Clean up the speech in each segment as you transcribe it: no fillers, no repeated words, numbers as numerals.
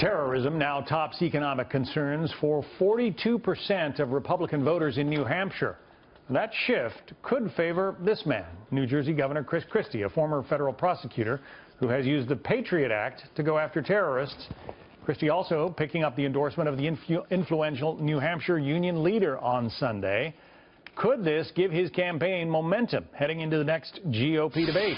Terrorism now tops economic concerns for 42% of Republican voters in New Hampshire. That shift could favor this man, New Jersey Governor Christie, a former federal prosecutor who has used the Patriot Act to go after terrorists. Christie also picking up the endorsement of the influential New Hampshire union leader on Sunday. Could this give his campaign momentum heading into the next GOP debate?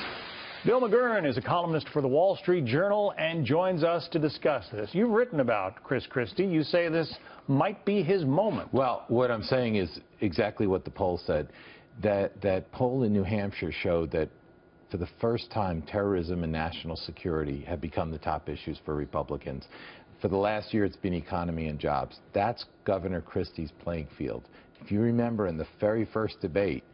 Bill McGurn is a columnist for the Wall Street Journal and joins us to discuss this. You've written about Christie. You say this might be his moment. Well, what I'm saying is exactly what the poll said. That poll in New Hampshire showed that for the first time, terrorism and national security have become the top issues for Republicans. For the last year, it's been economy and jobs. That's Governor Christie's playing field. If you remember, in the very first debate,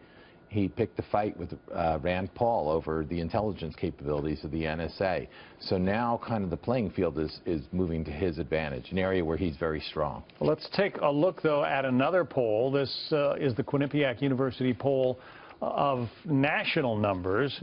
he picked a fight with Rand Paul over the intelligence capabilities of the NSA. So now kind of the playing field is moving to his advantage, an area where he's very strong. Well, let's take a look, though, at another poll. This is the Quinnipiac University poll of national numbers.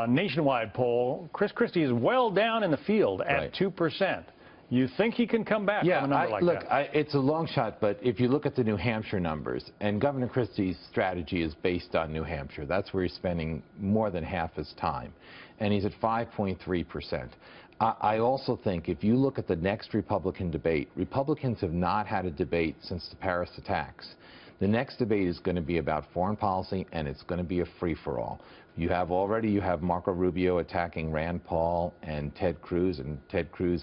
Nationwide poll. Christie is well down in the field at 2%. You think he can come back from a number like that? It's a long shot, but if you look at the New Hampshire numbers, and Governor Christie's strategy is based on New Hampshire. That's where he's spending more than half his time, and he's at 5.3%. I also think if you look at the next Republican debate, Republicans have not had a debate since the Paris attacks. The next debate is going to be about foreign policy, and it's going to be a free-for-all. You have Marco Rubio attacking Rand Paul and Ted Cruz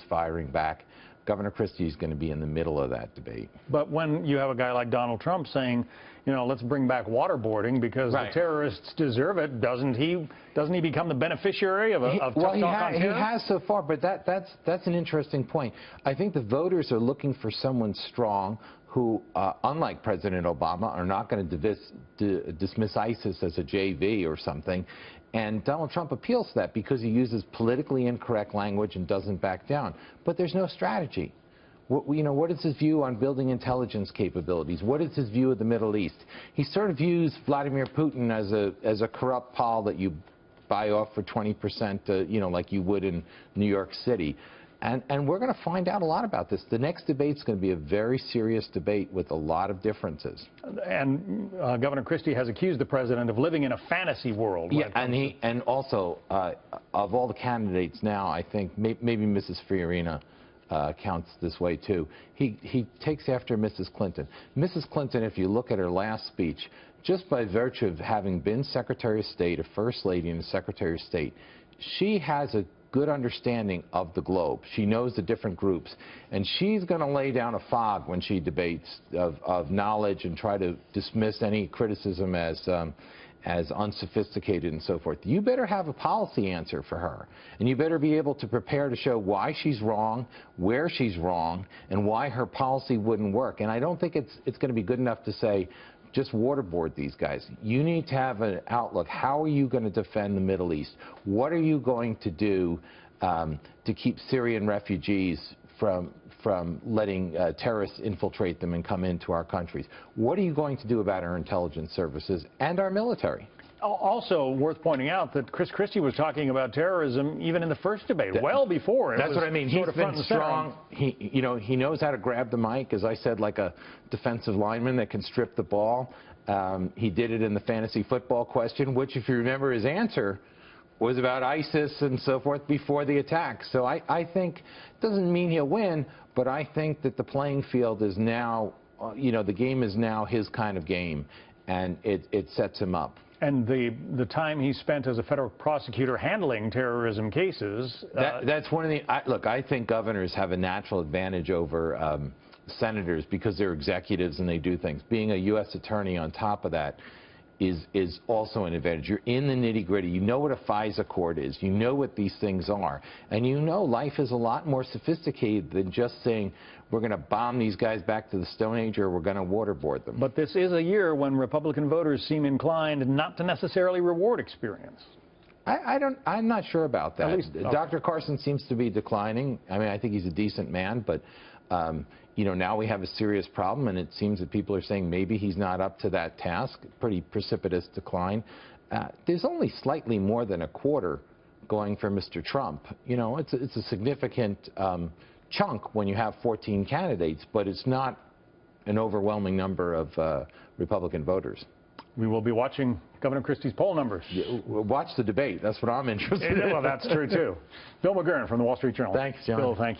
firing back. Governor Christie is going to be in the middle of that debate. But when you have a guy like Donald Trump saying, you know, let's bring back waterboarding because the terrorists deserve it, doesn't he become the beneficiary of tough talk on terror? He has so far, but that's an interesting point. I think the voters are looking for someone strong who, unlike President Obama, are not going to dismiss ISIS as a JV or something. And Donald Trump appeals to that because he uses politically incorrect language and doesn't back down. But there's no strategy. What is his view on building intelligence capabilities? What is his view of the Middle East? He sort of views Vladimir Putin as a corrupt pol that you buy off for 20%, like you would in New York City. And we're going to find out a lot about this. The next debate's going to be a very serious debate with a lot of differences. And Governor Christie has accused the president of living in a fantasy world. Yeah, and also, of all the candidates now, I think maybe Mrs. Fiorina counts this way too. He takes after Mrs. Clinton. Mrs. Clinton, if you look at her last speech, just by virtue of having been Secretary of State, a First Lady and a Secretary of State, she has a good understanding of the globe. She knows the different groups, and she's going to lay down a fog when she debates of knowledge and try to dismiss any criticism as unsophisticated and so forth. You better have a policy answer for her, and you better be able to prepare to show why she's wrong, where she's wrong, and why her policy wouldn't work. And I don't think it's going to be good enough to say, just waterboard these guys. You need to have an outlook. How are you going to defend the Middle East? What are you going to do to keep Syrian refugees from letting terrorists infiltrate them and come into our countries? What are you going to do about our intelligence services and our military? Also worth pointing out that Christie was talking about terrorism even in the first debate, well before. That's what I mean. He's been strong. He knows how to grab the mic, as I said, like a defensive lineman that can strip the ball. He did it in the fantasy football question, which, if you remember, his answer was about ISIS and so forth before the attack. So I think, doesn't mean he'll win, but I think that the playing field is now, the game is now his kind of game, and it sets him up. And the time he spent as a federal prosecutor handling terrorism cases. That's one of the, look, I think governors have a natural advantage over senators because they're executives and they do things. Being a U.S. attorney on top of that is also an advantage. You're in the nitty-gritty. You know what a FISA court is. You know what these things are. And you know life is a lot more sophisticated than just saying we're going to bomb these guys back to the Stone Age or we're going to waterboard them. But this is a year when Republican voters seem inclined not to necessarily reward experience. I'm not sure about that. At least, okay. Dr. Carson seems to be declining. I mean, I think he's a decent man, but now we have a serious problem, and it seems that people are saying maybe he's not up to that task. Pretty precipitous decline. There's only slightly more than a quarter going for Mr. Trump. It's a significant chunk when you have 14 candidates, but it's not an overwhelming number of Republican voters. We will be watching Governor Christie's poll numbers. Yeah, watch the debate. That's what I'm interested in. Well, that's true, too. Bill McGurn from the Wall Street Journal. Thanks, John. Bill, thank you.